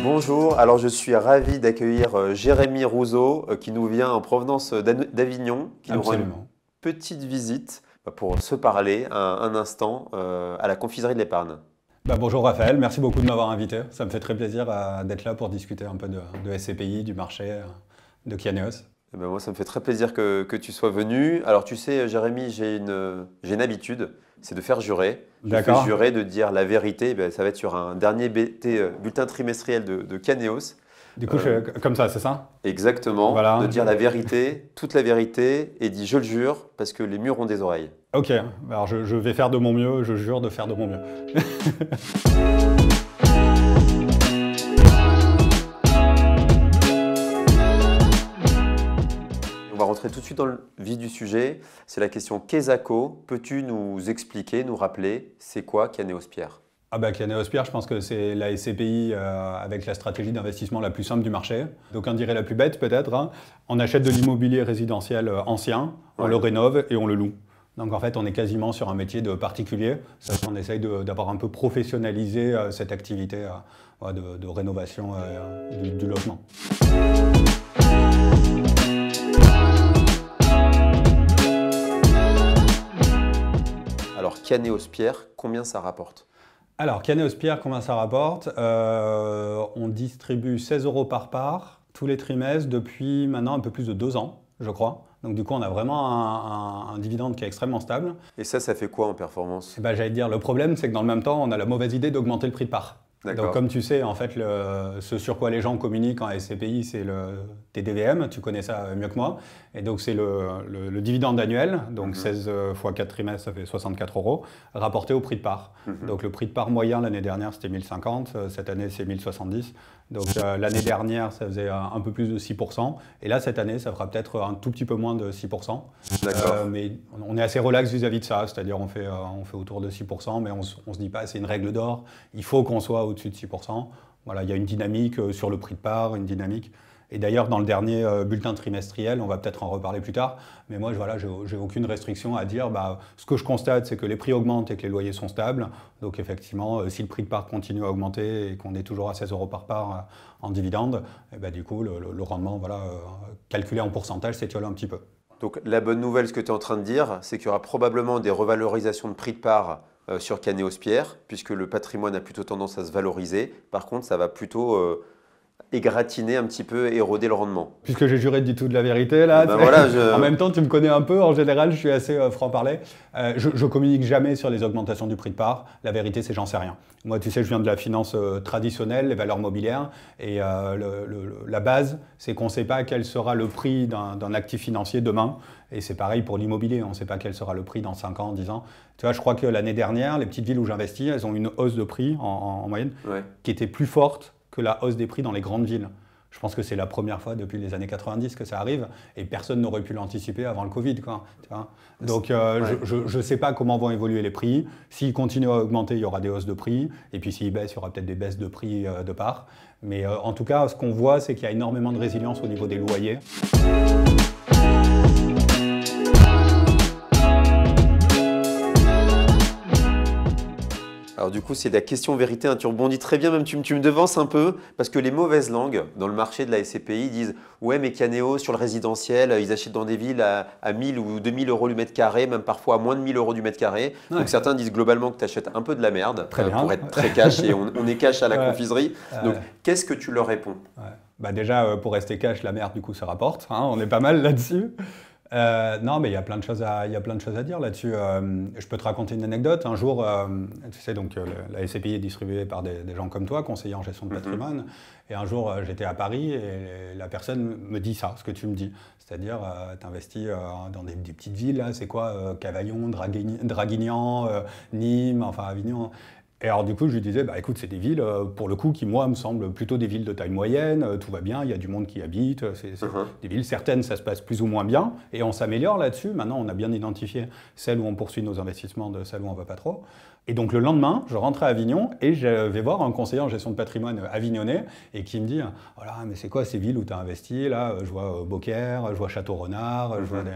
Bonjour, alors je suis ravi d'accueillir Jérémy Rouzeau qui nous vient en provenance d'Avignon, qui nous rend une petite visite pour se parler un instant à la confiserie de l'Épargne. Bonjour Raphaël, merci beaucoup de m'avoir invité. Ça me fait très plaisir d'être là pour discuter un peu de SCPI, du marché, de Kianeos. Moi, ça me fait très plaisir que tu sois venu. Alors tu sais, Jérémy, j'ai une habitude, c'est de faire jurer. Je fais jurer de dire la vérité. Ça va être sur un dernier bulletin trimestriel de Kianeos. Du coup, comme ça, c'est ça? Exactement, voilà. De dire la vérité, toute la vérité, et dit je le jure, parce que les murs ont des oreilles. Ok, alors je vais faire de mon mieux, je jure de faire de mon mieux. On va rentrer tout de suite dans le vif du sujet. C'est la question Quesaco. Peux-tu nous expliquer, nous rappeler, c'est quoi Kianeos Pierre? Kianeos Pierre, je pense que c'est la SCPI avec la stratégie d'investissement la plus simple du marché. Donc on dirait la plus bête peut-être. Hein. On achète de l'immobilier résidentiel ancien, on le rénove et on le loue. Donc en fait, on est quasiment sur un métier de particulier. On essaye d'avoir un peu professionnalisé cette activité de rénovation du logement. Alors Kianeos Pierre, combien ça rapporte? Alors, Kianeos Pierre, combien ça rapporte? On distribue 16 € par part tous les trimestres depuis maintenant un peu plus de 2 ans, je crois. Donc du coup, on a vraiment un dividende qui est extrêmement stable. Et ça fait quoi en performance? J'allais dire, le problème, c'est que dans le même temps, on a la mauvaise idée d'augmenter le prix de part. Donc comme tu sais, en fait, ce sur quoi les gens communiquent en SCPI, c'est le TDVM, tu connais ça mieux que moi. Et donc c'est le dividende annuel, donc 16 fois 4 trimestres, ça fait 64 €, rapporté au prix de part. Donc le prix de part moyen l'année dernière, c'était 1050, cette année c'est 1070. Donc l'année dernière, ça faisait un peu plus de 6%. Et là, cette année, ça fera peut-être un tout petit peu moins de 6%. Mais on est assez relax vis-à-vis de ça, c'est-à-dire on fait autour de 6%, mais on se dit pas c'est une règle d'or, il faut qu'on soit au-dessus de 6%. Voilà, il y a une dynamique sur le prix de part, une dynamique. Et d'ailleurs, dans le dernier bulletin trimestriel, on va peut-être en reparler plus tard, mais moi, voilà, j'ai aucune restriction à dire. Ce que je constate, c'est que les prix augmentent et que les loyers sont stables. Donc effectivement, si le prix de part continue à augmenter et qu'on est toujours à 16 € par part en dividende, du coup, le rendement, calculé en pourcentage, s'étiole un petit peu. Donc la bonne nouvelle, ce que tu es en train de dire, c'est qu'il y aura probablement des revalorisations de prix de part sur Kianeos Pierre, puisque le patrimoine a plutôt tendance à se valoriser. Par contre, ça va plutôt égratigner un petit peu, éroder le rendement. Puisque j'ai juré de toute la vérité, là. En même temps, tu me connais un peu. En général, je suis assez franc-parler. Je communique jamais sur les augmentations du prix de part. La vérité, c'est j'en sais rien. Moi, tu sais, je viens de la finance traditionnelle, les valeurs mobilières. Et la base, c'est qu'on ne sait pas quel sera le prix d'un actif financier demain. Et c'est pareil pour l'immobilier. On ne sait pas quel sera le prix dans 5 ans, 10 ans. Tu vois, je crois que l'année dernière, les petites villes où j'investis, elles ont une hausse de prix en moyenne qui était plus forte que la hausse des prix dans les grandes villes. Je pense que c'est la première fois depuis les années 90 que ça arrive et personne n'aurait pu l'anticiper avant le Covid. Tu vois. Donc je ne sais pas comment vont évoluer les prix. S'ils continuent à augmenter, il y aura des hausses de prix. Et puis s'ils baissent, il y aura peut-être des baisses de prix de part. Mais en tout cas, ce qu'on voit, c'est qu'il y a énormément de résilience au niveau des loyers. Alors du coup, c'est la question vérité, hein. Tu rebondis très bien, même tu me devances un peu, parce que les mauvaises langues dans le marché de la SCPI disent « Ouais, mais Kianeos, sur le résidentiel, ils achètent dans des villes à 1000 ou 2000 € du mètre carré, même parfois à moins de 1000 € du mètre carré. » Donc certains disent globalement que tu achètes un peu de la merde, pour être très cash, et on est cash à la confiserie. Donc qu'est-ce que tu leur réponds? Déjà, pour rester cash, la merde, du coup, ça rapporte. Hein, on est pas mal là-dessus. Non, mais il y a plein de choses à dire là-dessus. Je peux te raconter une anecdote. Un jour, tu sais, donc la SCPI est distribuée par des gens comme toi, conseillers en gestion de patrimoine. Et un jour, j'étais à Paris et la personne me dit ça, ce que tu me dis. C'est-à-dire, tu investis dans des petites villes, là, c'est quoi Cavaillon, Draguignan, Nîmes, enfin Avignon. Et alors du coup, je lui disais, bah écoute, c'est des villes, pour le coup, qui moi me semblent plutôt des villes de taille moyenne, tout va bien, il y a du monde qui y habite, c'est des villes, certaines ça se passe plus ou moins bien, et on s'améliore là-dessus. Maintenant, on a bien identifié celles où on poursuit nos investissements de celles où on ne va pas trop. Et donc le lendemain, je rentrais à Avignon et je vais voir un conseiller en gestion de patrimoine avignonnais et qui me dit, voilà, mais c'est quoi ces villes où tu as investi? Là, je vois Beaucaire, je vois Château-Renard, je vois des...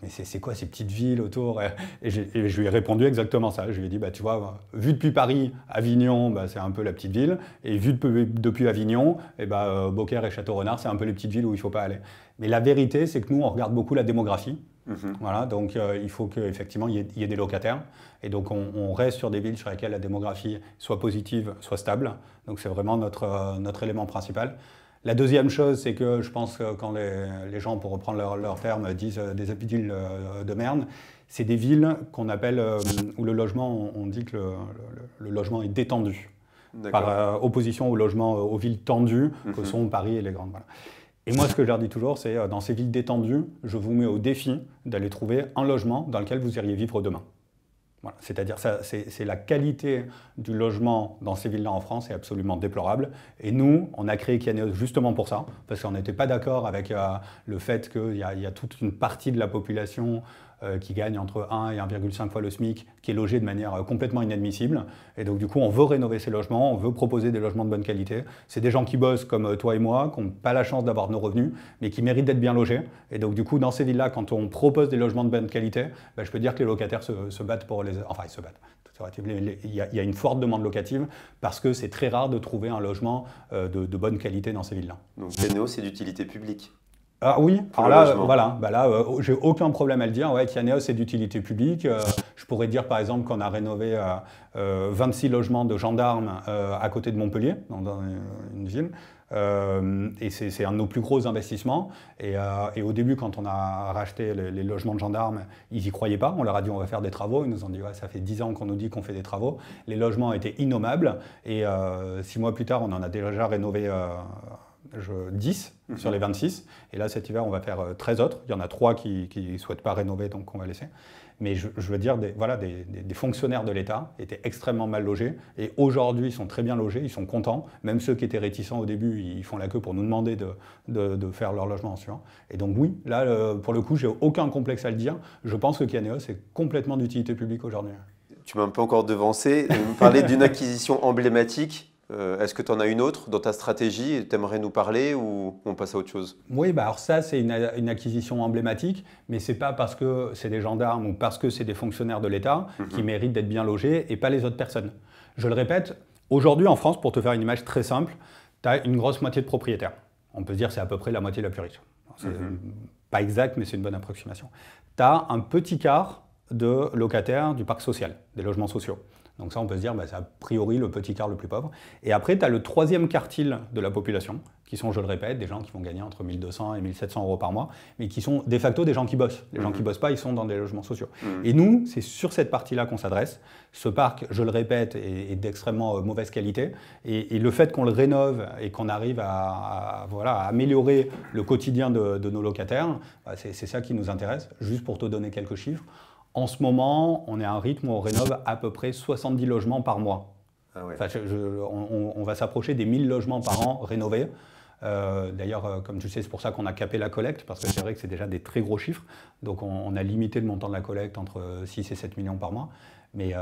Mais c'est quoi ces petites villes autour? Et je lui ai répondu exactement ça. Je lui ai dit, bah, tu vois, vu depuis Paris, Avignon, bah, c'est un peu la petite ville. Et vu depuis Avignon, et bah, Beaucaire et Château-Renard, c'est un peu les petites villes où il ne faut pas aller. Mais la vérité, c'est que nous, on regarde beaucoup la démographie. Voilà, donc il faut qu'effectivement il y ait des locataires. Et donc on reste sur des villes sur lesquelles la démographie soit positive, soit stable. Donc c'est vraiment notre élément principal. La deuxième chose, c'est que je pense que quand les gens, pour reprendre leur terme, disent des villes de merde, c'est des villes qu'on appelle, où le logement, on dit que le logement est détendu. Par opposition aux villes tendues, que sont Paris et les grandes. Voilà. Et moi, ce que je leur dis toujours, c'est dans ces villes détendues, je vous mets au défi d'aller trouver un logement dans lequel vous iriez vivre demain. Voilà. C'est-à-dire, c'est la qualité du logement dans ces villes-là en France est absolument déplorable. Et nous, on a créé Kianéos justement pour ça, parce qu'on n'était pas d'accord avec le fait qu'il y a toute une partie de la population qui gagne entre 1 et 1,5 fois le SMIC, qui est logée de manière complètement inadmissible. Et donc du coup, on veut rénover ces logements, on veut proposer des logements de bonne qualité. C'est des gens qui bossent comme toi et moi, qui n'ont pas la chance d'avoir nos revenus, mais qui méritent d'être bien logés. Et donc du coup, dans ces villes-là, quand on propose des logements de bonne qualité, bah, je peux dire que les locataires se battent pour les... Enfin, ils se battent. Il y a une forte demande locative parce que c'est très rare de trouver un logement de bonne qualité dans ces villes-là. Donc Kianéos, c'est d'utilité publique? Ah oui, alors là, voilà, bah là j'ai aucun problème à le dire. Ouais, Kianéos, c'est d'utilité publique. Je pourrais dire par exemple qu'on a rénové 26 logements de gendarmes à côté de Montpellier, dans une ville. Et c'est un de nos plus gros investissements. Et au début, quand on a racheté les logements de gendarmes, ils n'y croyaient pas. On leur a dit on va faire des travaux. Ils nous ont dit ouais, ça fait 10 ans qu'on nous dit qu'on fait des travaux. Les logements étaient innommables. Et 6 mois plus tard, on en a déjà rénové 10 sur les 26. Et là, cet hiver, on va faire 13 autres. Il y en a 3 qui ne souhaitent pas rénover, donc on va laisser. Mais je veux dire, des fonctionnaires de l'État étaient extrêmement mal logés. Et aujourd'hui, ils sont très bien logés, ils sont contents. Même ceux qui étaient réticents au début, ils font la queue pour nous demander de faire leur logement en suivant. Et donc oui, là, pour le coup, j'ai aucun complexe à le dire. Je pense que Kianéos est complètement d'utilité publique aujourd'hui. Tu m'as un peu encore devancé. Me parler d'une acquisition emblématique. Est-ce que tu en as une autre dans ta stratégie? Tu aimerais nous parler ou on passe à autre chose? Oui, bah alors ça, c'est une acquisition emblématique, mais ce n'est pas parce que c'est des gendarmes ou parce que c'est des fonctionnaires de l'État qui méritent d'être bien logés et pas les autres personnes. Je le répète, aujourd'hui en France, pour te faire une image très simple, tu as une grosse moitié de propriétaires. On peut se dire que c'est à peu près la moitié la plus riche. C'est pas exact, mais c'est une bonne approximation. Tu as un petit quart de locataires du parc social, des logements sociaux. Donc ça, on peut se dire, bah, c'est a priori le petit quart le plus pauvre. Et après, tu as le troisième quartile de la population, qui sont, je le répète, des gens qui vont gagner entre 1 200 et 1 700 euros par mois, mais qui sont de facto des gens qui bossent. Les gens qui ne bossent pas, ils sont dans des logements sociaux. Et nous, c'est sur cette partie-là qu'on s'adresse. Ce parc, je le répète, est d'extrêmement mauvaise qualité. Et le fait qu'on le rénove et qu'on arrive à améliorer le quotidien de nos locataires, bah, c'est ça qui nous intéresse. Juste pour te donner quelques chiffres. En ce moment, on est à un rythme où on rénove à peu près 70 logements par mois. Ah ouais. Enfin, on va s'approcher des 1000 logements par an rénovés. D'ailleurs, comme tu sais, c'est pour ça qu'on a capé la collecte, parce que c'est vrai que c'est déjà des très gros chiffres. Donc on a limité le montant de la collecte entre 6 et 7 millions par mois. Mais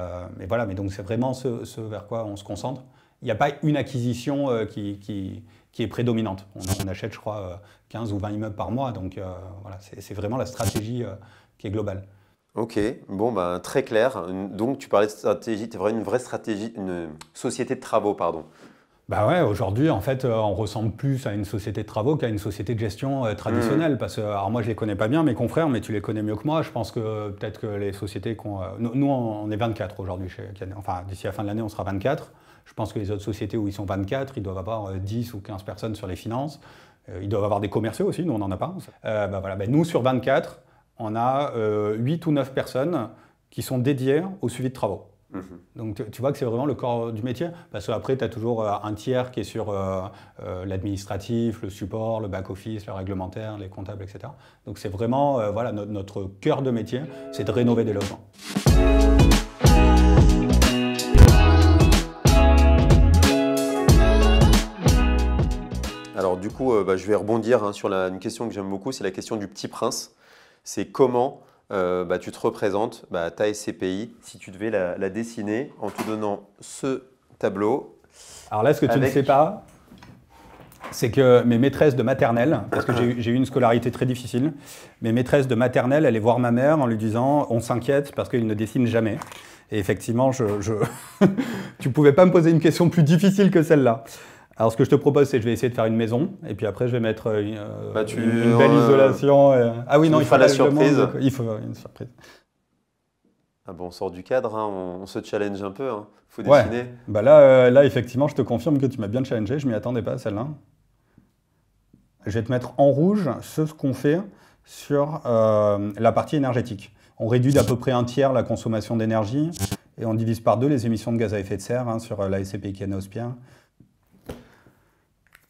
voilà, mais donc c'est vraiment ce vers quoi on se concentre. Il n'y a pas une acquisition qui est prédominante. On achète, je crois, 15 ou 20 immeubles par mois. Donc voilà, c'est vraiment la stratégie qui est globale. Ok, bon, ben, très clair. Donc, tu parlais de stratégie, tu as une vraie stratégie, une société de travaux, pardon. Bah ouais, aujourd'hui, en fait, on ressemble plus à une société de travaux qu'à une société de gestion traditionnelle. Parce que, alors moi, je les connais pas bien, mes confrères, mais tu les connais mieux que moi. Je pense que peut-être que les sociétés qu'on... nous, on est 24 aujourd'hui chez Kianéos. Enfin, d'ici la fin de l'année, on sera 24. Je pense que les autres sociétés où ils sont 24, ils doivent avoir 10 ou 15 personnes sur les finances. Ils doivent avoir des commerciaux aussi, nous, on n'en a pas. Nous, sur 24... on a 8 ou 9 personnes qui sont dédiées au suivi de travaux. Donc tu vois que c'est vraiment le corps du métier, parce qu'après tu as toujours un tiers qui est sur l'administratif, le support, le back-office, le réglementaire, les comptables, etc. Donc c'est vraiment notre cœur de métier, c'est de rénover des logements. du coup, je vais rebondir sur une question que j'aime beaucoup, c'est la question du petit prince. C'est comment tu te représentes ta SCPI si tu devais la dessiner en te donnant ce tableau. Alors là, ce que tu ne sais pas, c'est que mes maîtresses de maternelle, parce que j'ai eu une scolarité très difficile, mes maîtresses de maternelle allaient voir ma mère en lui disant « on s'inquiète parce qu'il ne dessine jamais ». Et effectivement, tu ne pouvais pas me poser une question plus difficile que celle-là. Alors ce que je te propose, c'est que je vais essayer de faire une maison, et puis après je vais mettre une belle isolation. Ah oui, non, il faut la surprise. Il faut une surprise. Ah bon, on sort du cadre, on se challenge un peu, faut dessiner. Bah là, effectivement, je te confirme que tu m'as bien challengé, je ne m'y attendais pas, celle-là. Je vais te mettre en rouge ce qu'on fait sur la partie énergétique. On réduit d'à peu près un tiers la consommation d'énergie et on divise par 2 les émissions de gaz à effet de serre sur la SCPI Kianéos-Pierre.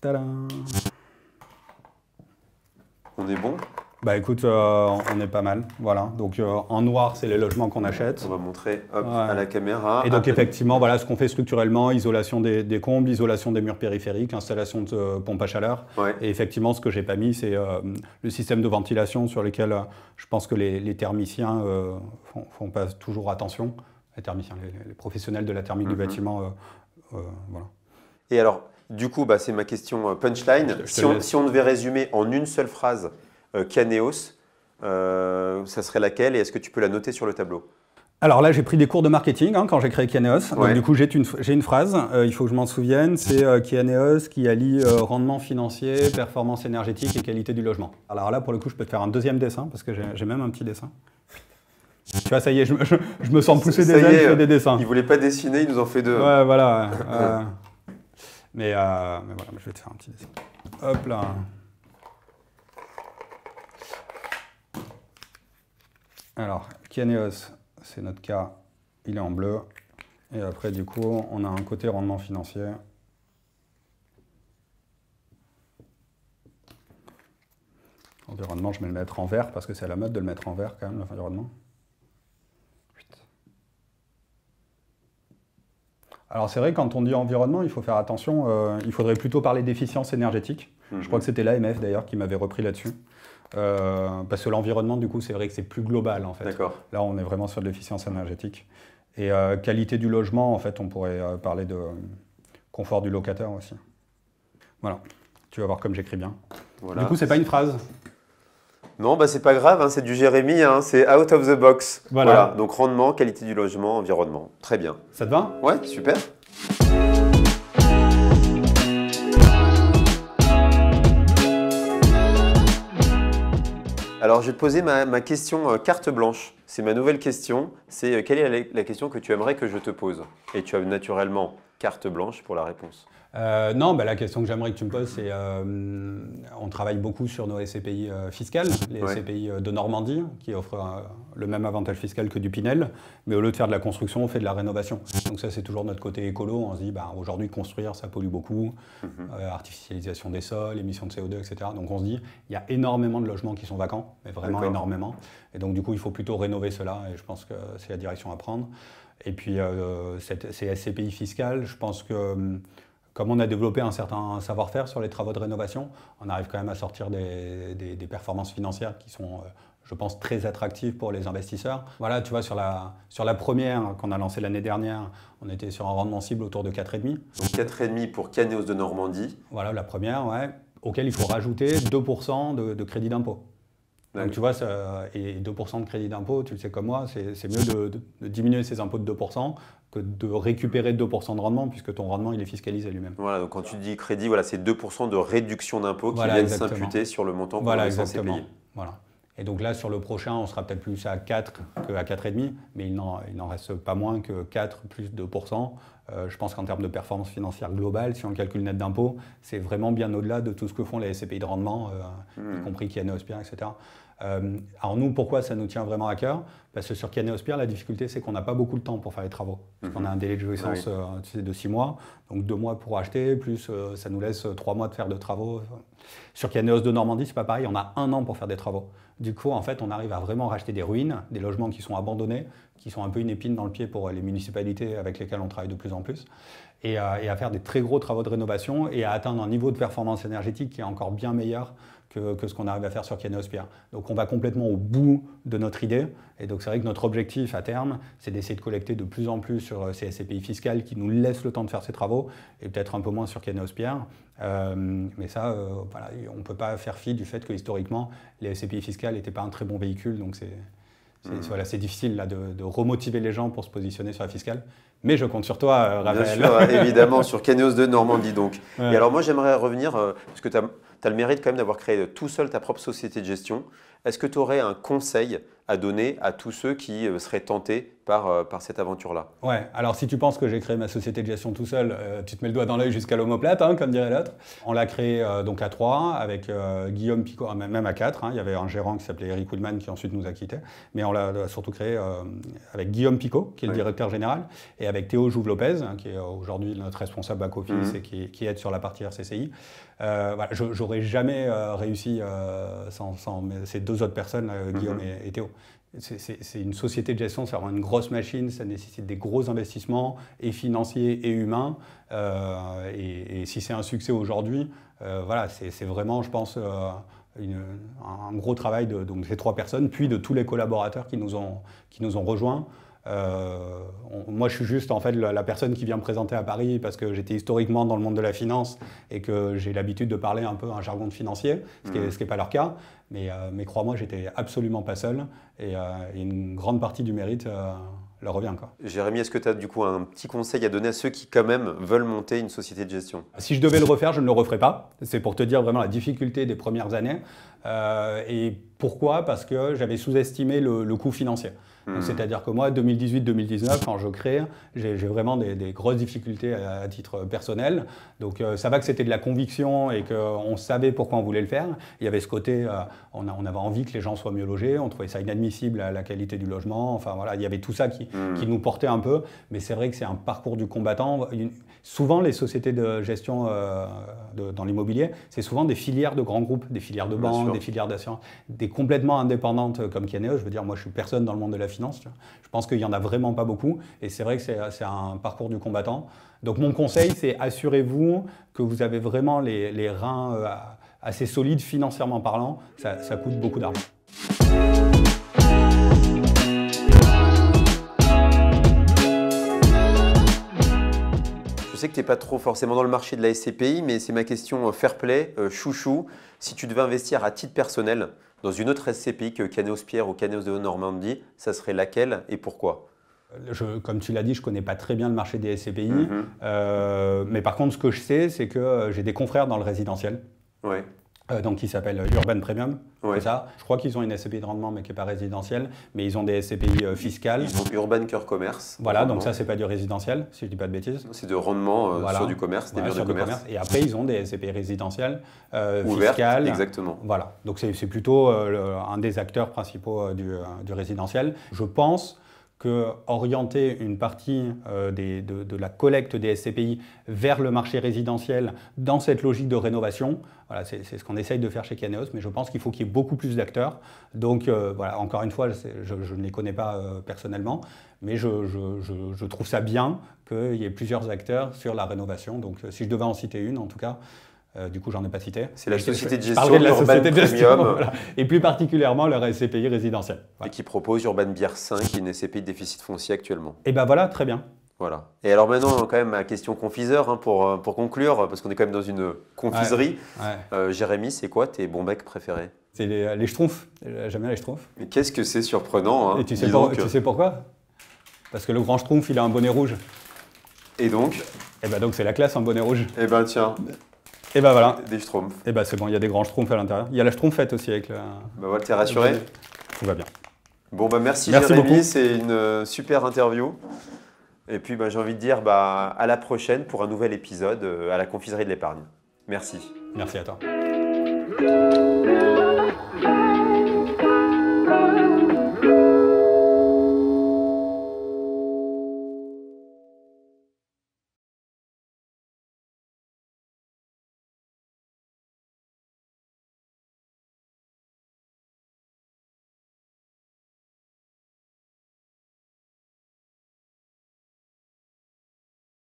Tadam. On est bon? Bah écoute, on est pas mal, voilà. Donc en noir, c'est les logements qu'on achète. On va montrer à la caméra. Et donc effectivement, voilà ce qu'on fait structurellement, isolation des combles, isolation des murs périphériques, installation de pompes à chaleur. Ouais. Et effectivement, ce que j'ai pas mis, c'est le système de ventilation sur lequel je pense que les thermiciens font pas toujours attention. Les thermiciens, les professionnels de la thermique du bâtiment, voilà. Et alors, du coup, c'est ma question punchline. Si on devait résumer en une seule phrase Kianéos, ça serait laquelle et est-ce que tu peux la noter sur le tableau? Alors là, j'ai pris des cours de marketing quand j'ai créé Kianéos. Donc du coup, j'ai une phrase, il faut que je m'en souvienne, c'est Kianéos qui allie rendement financier, performance énergétique et qualité du logement. Alors là, pour le coup, je peux te faire un deuxième dessin parce que j'ai même un petit dessin. Tu vois, ça y est, je me sens pousser des ailes, je fais des dessins. Il ne voulait pas dessiner, il nous en fait 2. Ouais, voilà. Mais voilà, je vais te faire un petit dessin. Hop là. Alors, Kianéos, c'est notre cas, il est en bleu. Et après, du coup, on a un côté rendement financier. Environnement, je vais le mettre en vert parce que c'est à la mode de le mettre en vert quand même, l'environnement. Alors c'est vrai, quand on dit environnement, il faut faire attention. Il faudrait plutôt parler d'efficience énergétique. Je crois que c'était l'AMF d'ailleurs qui m'avait repris là-dessus. Parce que l'environnement, du coup, c'est vrai que c'est plus global en fait. Là, on est vraiment sur de l'efficience énergétique. Et qualité du logement, en fait, on pourrait parler de confort du locataire aussi. Voilà. Tu vas voir comme j'écris bien. Voilà. Du coup, c'est pas une phrase. Non, c'est pas grave, c'est du Jérémy, c'est out of the box. Voilà. Donc rendement, qualité du logement, environnement. Très bien. Ça te va? Ouais, super. Alors, je vais te poser ma question carte blanche. C'est ma nouvelle question. C'est quelle est la question que tu aimerais que je te pose? Et tu as naturellement carte blanche pour la réponse. Non, la question que j'aimerais que tu me poses, c'est on travaille beaucoup sur nos SCPI fiscales, les SCPI de Normandie, qui offrent le même avantage fiscal que du Pinel, mais au lieu de faire de la construction, on fait de la rénovation. Donc ça, c'est toujours notre côté écolo. On se dit, aujourd'hui, construire, ça pollue beaucoup, artificialisation des sols, émissions de CO2, etc. Donc on se dit, il y a énormément de logements qui sont vacants, mais vraiment énormément. Et donc du coup, il faut plutôt rénover cela, et je pense que c'est la direction à prendre. Et puis, ces SCPI fiscales, je pense que comme on a développé un certain savoir-faire sur les travaux de rénovation, on arrive quand même à sortir des performances financières qui sont, je pense, très attractives pour les investisseurs. Voilà, tu vois, sur la première qu'on a lancée l'année dernière, on était sur un rendement cible autour de 4,5. Donc 4,5 pour Kianéos de Normandie. Voilà, la première, auquel il faut rajouter 2% de crédit d'impôt. Donc tu vois, et 2% de crédit d'impôt, tu le sais comme moi, c'est mieux de diminuer ses impôts de 2% que de récupérer 2% de rendement, puisque ton rendement, il est fiscalisé lui-même. Voilà, donc quand tu dis crédit, c'est 2% de réduction d'impôt qui viennent s'imputer sur le montant qu'on est censé payer. Voilà. Et donc là, sur le prochain, on sera peut-être plus à 4 qu'à 4,5, mais il n'en reste pas moins que 4 plus 2%. Je pense qu'en termes de performance financière globale, si on calcule net d'impôt, c'est vraiment bien au-delà de tout ce que font les SCPI de rendement, y compris Kianéos-Pierre, etc. Alors nous, pourquoi ça nous tient vraiment à cœur? Parce que sur Kianeosphere, la difficulté, c'est qu'on n'a pas beaucoup de temps pour faire les travaux. Parce qu'on a un délai de jouissance de 6 mois, donc 2 mois pour acheter, plus ça nous laisse 3 mois de faire de travaux. Sur Kianeos de Normandie, c'est pas pareil, on a 1 an pour faire des travaux. Du coup, en fait, on arrive à vraiment racheter des ruines, des logements qui sont abandonnés, qui sont un peu une épine dans le pied pour les municipalités avec lesquelles on travaille de plus en plus, et à faire des très gros travaux de rénovation et à atteindre un niveau de performance énergétique qui est encore bien meilleur que ce qu'on arrive à faire sur Kianeosphere. Donc on va complètement au bout de notre idée, et donc c'est vrai que notre objectif à terme, c'est d'essayer de collecter de plus en plus sur ces SCPI fiscales qui nous laissent le temps de faire ces travaux, et peut-être un peu moins sur Kianeosphere. Mais ça, voilà, on ne peut pas faire fi du fait que historiquement, les SCPI fiscales n'étaient pas un très bon véhicule, donc c'est difficile là, de remotiver les gens pour se positionner sur la fiscale. Mais je compte sur toi, Raphaël. Bien sûr, évidemment, sur Kianeos de Normandie donc. Ouais. Et alors moi j'aimerais revenir, parce que tu as le mérite quand même d'avoir créé tout seul ta propre société de gestion. Est-ce que tu aurais un conseil à donner à tous ceux qui seraient tentés par cette aventure-là? Ouais, alors si tu penses que j'ai créé ma société de gestion tout seul, tu te mets le doigt dans l'œil jusqu'à l'omoplate, hein, comme dirait l'autre. On l'a créé donc à 3, avec Guillaume Picot, même à 4. Hein, il y avait un gérant qui s'appelait Eric Woodman qui ensuite nous a quittés. Mais on l'a surtout créé avec Guillaume Picot, qui est le directeur général, et avec Théo Jouve-Lopez, hein, qui est aujourd'hui notre responsable back-office et qui aide sur la partie RCCI. Voilà, j'aurais jamais réussi sans ces 2 autres personnes, Guillaume et Théo. C'est une société de gestion, c'est vraiment une grosse machine, ça nécessite des gros investissements, et financiers et humains. Et si c'est un succès aujourd'hui, voilà, c'est vraiment, je pense, un gros travail de ces 3 personnes, puis de tous les collaborateurs qui nous ont rejoints. Moi, je suis juste en fait la personne qui vient me présenter à Paris parce que j'étais historiquement dans le monde de la finance et que j'ai l'habitude de parler un peu un jargon de financier, ce qui n'est pas leur cas. Mais crois-moi, j'étais absolument pas seul et une grande partie du mérite leur revient, quoi. Jérémy, est-ce que tu as du coup un petit conseil à donner à ceux qui quand même veulent monter une société de gestion? Si je devais le refaire, je ne le referais pas. C'est pour te dire vraiment la difficulté des premières années. Et pourquoi? Parce que j'avais sous-estimé le coût financier. C'est-à-dire que moi, 2018-2019, quand je crée, j'ai vraiment des grosses difficultés à titre personnel. Donc ça va que c'était de la conviction et qu'on savait pourquoi on voulait le faire. Il y avait ce côté, on avait envie que les gens soient mieux logés, on trouvait ça inadmissible à la qualité du logement. Enfin voilà, il y avait tout ça qui nous portait un peu. Mais c'est vrai que c'est un parcours du combattant. Souvent, les sociétés de gestion dans l'immobilier, c'est souvent des filières de grands groupes, des filières de banques, des filières d'assurance, des complètement indépendantes comme Kianeos. Je veux dire, moi, je suis personne dans le monde de la finance. Tu vois. Je pense qu'il n'y en a vraiment pas beaucoup. Et c'est vrai que c'est un parcours du combattant. Donc, mon conseil, c'est assurez-vous que vous avez vraiment les reins assez solides financièrement parlant. Ça coûte beaucoup d'argent. Je sais que tu n'es pas trop forcément dans le marché de la SCPI, mais c'est ma question fair play, chouchou. Si tu devais investir à titre personnel dans une autre SCPI que Kianeosphere ou Kianeos de Normandie, ça serait laquelle et pourquoi? Comme tu l'as dit, je ne connais pas très bien le marché des SCPI. Mais par contre, ce que je sais, c'est que j'ai des confrères dans le résidentiel. Ouais. Donc qui s'appelle Urban Premium, c'est ça. Je crois qu'ils ont une SCPI de rendement mais qui n'est pas résidentielle, mais ils ont des SCPI fiscales. Ils ont Urban Cœur Commerce. Voilà, donc ça c'est pas du résidentiel, si je dis pas de bêtises. C'est de rendement sur du commerce, des biens de commerce. Et après ils ont des SCPI résidentielles, fiscales. Exactement. Voilà, donc c'est plutôt un des acteurs principaux du résidentiel. Je pense qu'orienter une partie de la collecte des SCPI vers le marché résidentiel dans cette logique de rénovation, voilà, c'est ce qu'on essaye de faire chez Kianeos, mais je pense qu'il faut qu'il y ait beaucoup plus d'acteurs. Donc voilà, encore une fois, je ne les connais pas personnellement, mais je trouve ça bien qu'il y ait plusieurs acteurs sur la rénovation. Donc si je devais en citer une, en tout cas, du coup, j'en ai pas cité. C'est la société de gestion Urban Premium. Voilà. Et plus particulièrement leur SCPI résidentiel. Voilà. Et qui propose Urban Bière 5, qui est une SCPI de déficit foncier actuellement. Et ben voilà, très bien. Voilà. Et alors maintenant, quand même, ma question confiseur, hein, pour conclure, parce qu'on est quand même dans une confiserie. Jérémy, c'est quoi tes bons becs préférés? C'est les Schtroumpfs. J'aime bien les Schtroumpfs. Mais qu'est-ce que c'est surprenant, hein. Et tu sais pourquoi? Parce que le grand Schtroumpf, il a un bonnet rouge. Et donc? Et ben donc c'est la classe, un bonnet rouge. Et ben tiens. Et ben voilà. Des Schtroumpfs. Et ben c'est bon, il y a des grands Schtroumpfs à l'intérieur. Il y a la Schtroumpfette aussi avec le... Ben voilà, t'es rassuré? Tout va bien. Bon, ben merci Jérémy, c'est une super interview. Et puis j'ai envie de dire à la prochaine pour un nouvel épisode à la confiserie de l'épargne. Merci. Merci à toi.